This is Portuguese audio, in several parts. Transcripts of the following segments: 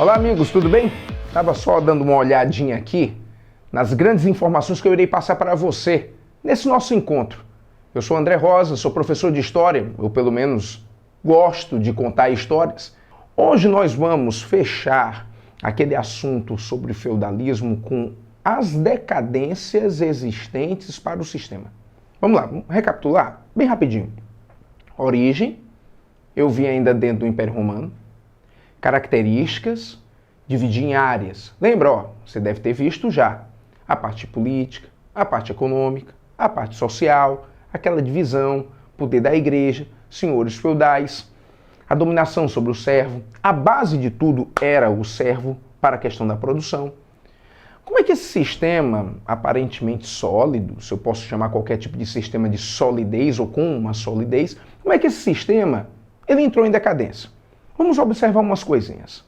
Olá amigos, tudo bem? Estava só dando uma olhadinha aqui nas grandes informações que eu irei passar para você nesse nosso encontro. Eu sou André Rosa, sou professor de História, eu pelo menos gosto de contar histórias. Hoje nós vamos fechar aquele assunto sobre feudalismo com as decadências existentes para o sistema. Vamos lá, vamos recapitular bem rapidinho. Origem, eu vi ainda dentro do Império Romano. Características, dividir em áreas. Lembra, ó, você deve ter visto já a parte política, a parte econômica, a parte social, aquela divisão, poder da igreja, senhores feudais, a dominação sobre o servo. A base de tudo era o servo para a questão da produção. Como é que esse sistema, aparentemente sólido, se eu posso chamar qualquer tipo de sistema de solidez ou com uma solidez, como é que esse sistema ele entrou em decadência? Vamos observar umas coisinhas.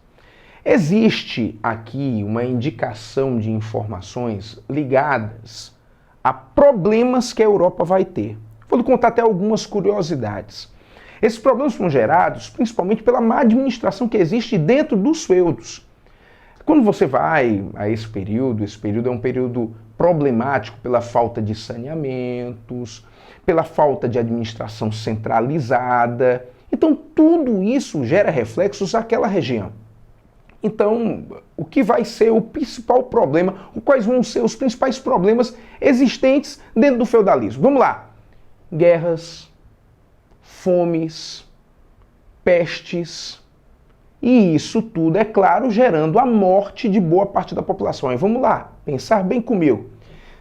Existe aqui uma indicação de informações ligadas a problemas que a Europa vai ter. Vou lhe contar até algumas curiosidades. Esses problemas foram gerados principalmente pela má administração que existe dentro dos feudos. Quando você vai a esse período é um período problemático pela falta de saneamentos, pela falta de administração centralizada. Então, tudo isso gera reflexos àquela região. Então, o que vai ser o principal problema, quais vão ser os principais problemas existentes dentro do feudalismo? Vamos lá. Guerras, fomes, pestes, e isso tudo, é claro, gerando a morte de boa parte da população. E vamos lá, pensar bem comigo.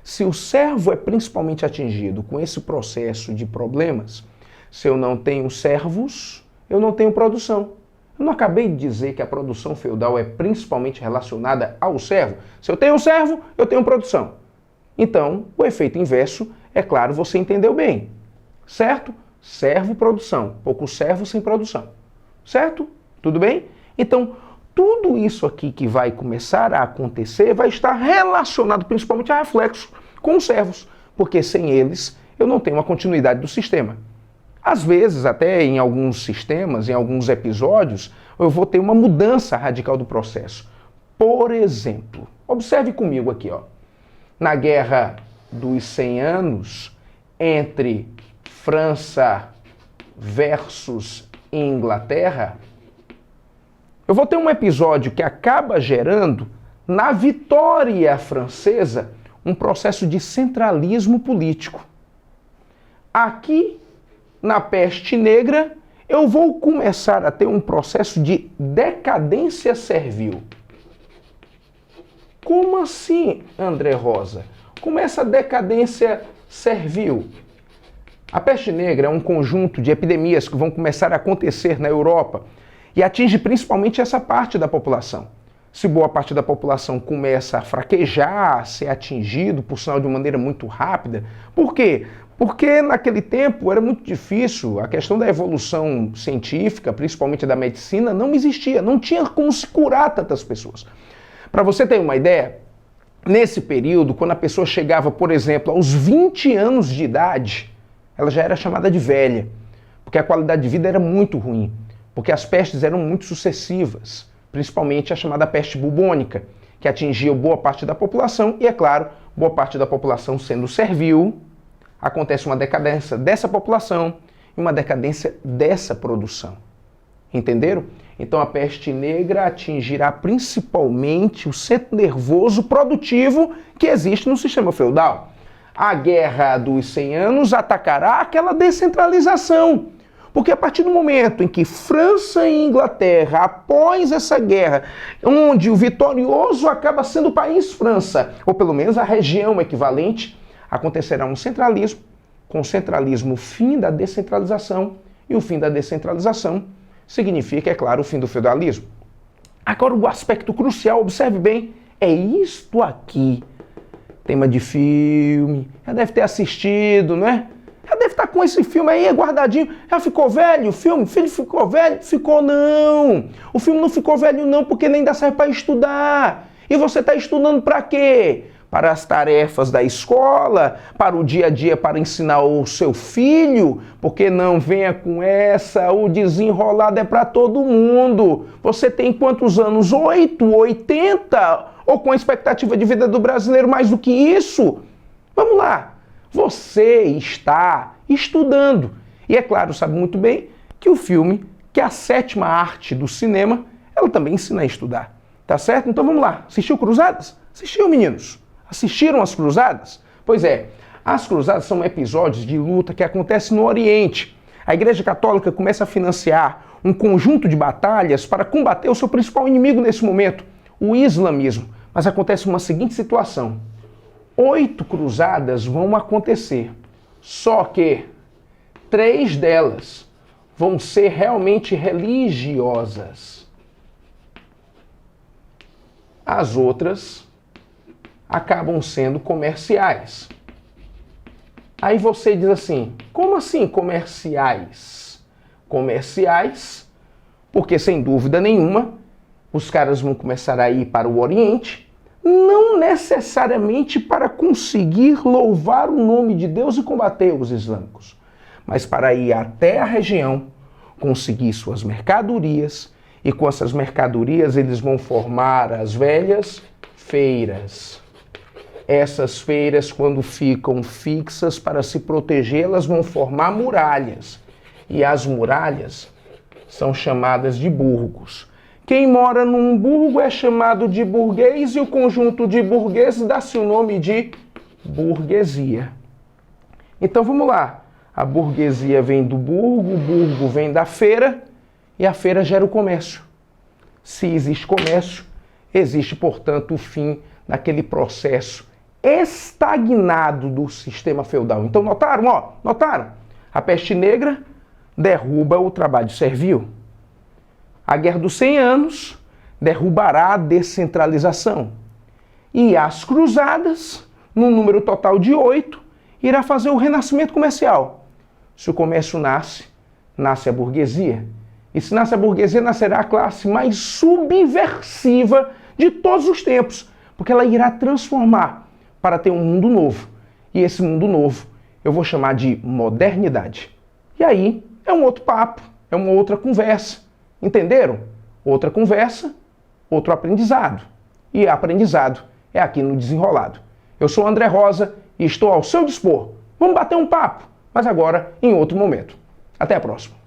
Se o servo é principalmente atingido com esse processo de problemas, se eu não tenho servos, eu não tenho produção. Eu não acabei de dizer que a produção feudal é principalmente relacionada ao servo? Se eu tenho servo, eu tenho produção. Então, o efeito inverso, é claro, você entendeu bem. Certo? Servo, produção. Pouco servo sem produção. Certo? Tudo bem? Então, tudo isso aqui que vai começar a acontecer vai estar relacionado principalmente a reflexo com os servos, porque sem eles eu não tenho uma continuidade do sistema. Às vezes, até em alguns sistemas, em alguns episódios, eu vou ter uma mudança radical do processo. Por exemplo, observe comigo aqui, ó. Na Guerra dos 100 Anos, entre França versus Inglaterra, eu vou ter um episódio que acaba gerando, na vitória francesa, um processo de centralismo político. Aqui, na peste negra, eu vou começar a ter um processo de decadência servil. Como assim, André Rosa? Como essa decadência servil? A peste negra é um conjunto de epidemias que vão começar a acontecer na Europa e atinge principalmente essa parte da população. Se boa parte da população começa a fraquejar, a ser atingido, por sinal de uma maneira muito rápida, por quê? Porque naquele tempo era muito difícil, a questão da evolução científica, principalmente da medicina, não existia, não tinha como se curar tantas pessoas. Para você ter uma ideia, nesse período, quando a pessoa chegava, por exemplo, aos 20 anos de idade, ela já era chamada de velha, porque a qualidade de vida era muito ruim, porque as pestes eram muito sucessivas, principalmente a chamada peste bubônica, que atingia boa parte da população e, é claro, boa parte da população sendo servil, acontece uma decadência dessa população e uma decadência dessa produção. Entenderam? Então a peste negra atingirá principalmente o centro nervoso produtivo que existe no sistema feudal. A Guerra dos 100 Anos atacará aquela descentralização. Porque a partir do momento em que França e Inglaterra, após essa guerra, onde o vitorioso acaba sendo o país França, ou pelo menos a região equivalente, acontecerá um centralismo, com o centralismo o fim da descentralização, e o fim da descentralização significa, é claro, o fim do feudalismo. Agora o aspecto crucial, observe bem, é isto aqui. Tema de filme, já deve ter assistido, não é? Já deve estar com esse filme aí guardadinho. Já ficou velho o filme? Filho, ficou velho? Ficou não. O filme não ficou velho não, porque ele ainda serve para estudar. E você está estudando para quê? para as tarefas da escola, para o dia a dia, para ensinar o seu filho, porque não venha com essa, o desenrolado é para todo mundo. Você tem quantos anos? 8, 80? Ou com a expectativa de vida do brasileiro mais do que isso? Vamos lá. Você está estudando. E é claro, sabe muito bem que o filme, que é a sétima arte do cinema, ela também ensina a estudar. Tá certo? Então vamos lá. Assistiu Cruzadas? Assistiu, meninos? Assistiram as Cruzadas? Pois é, as Cruzadas são episódios de luta que acontecem no Oriente. A Igreja Católica começa a financiar um conjunto de batalhas para combater o seu principal inimigo nesse momento, o islamismo. Mas acontece uma seguinte situação. 8 cruzadas vão acontecer, só que 3 delas vão ser realmente religiosas. As outras acabam sendo comerciais. Aí você diz assim, como assim comerciais? Comerciais, porque sem dúvida nenhuma, os caras vão começar a ir para o Oriente, não necessariamente para conseguir louvar o nome de Deus e combater os islâmicos, mas para ir até a região, conseguir suas mercadorias, e com essas mercadorias eles vão formar as velhas feiras. Essas feiras, quando ficam fixas para se proteger, elas vão formar muralhas. E as muralhas são chamadas de burgos. Quem mora num burgo é chamado de burguês e o conjunto de burgueses dá-se o nome de burguesia. Então vamos lá. A burguesia vem do burgo, o burgo vem da feira e a feira gera o comércio. Se existe comércio, existe, portanto, o fim daquele processo estagnado do sistema feudal. Então notaram? Notaram? A peste negra derruba o trabalho servil. A Guerra dos 100 Anos derrubará a descentralização. E as Cruzadas, num número total de 8, irá fazer o renascimento comercial. Se o comércio nasce, nasce a burguesia. E se nasce a burguesia, nascerá a classe mais subversiva de todos os tempos, porque ela irá transformar para ter um mundo novo. E esse mundo novo eu vou chamar de modernidade. E aí é um outro papo, é uma outra conversa. Entenderam? Outra conversa, outro aprendizado. E aprendizado é aqui no Desenrolado. Eu sou André Rosa e estou ao seu dispor. Vamos bater um papo, mas agora em outro momento. Até a próxima.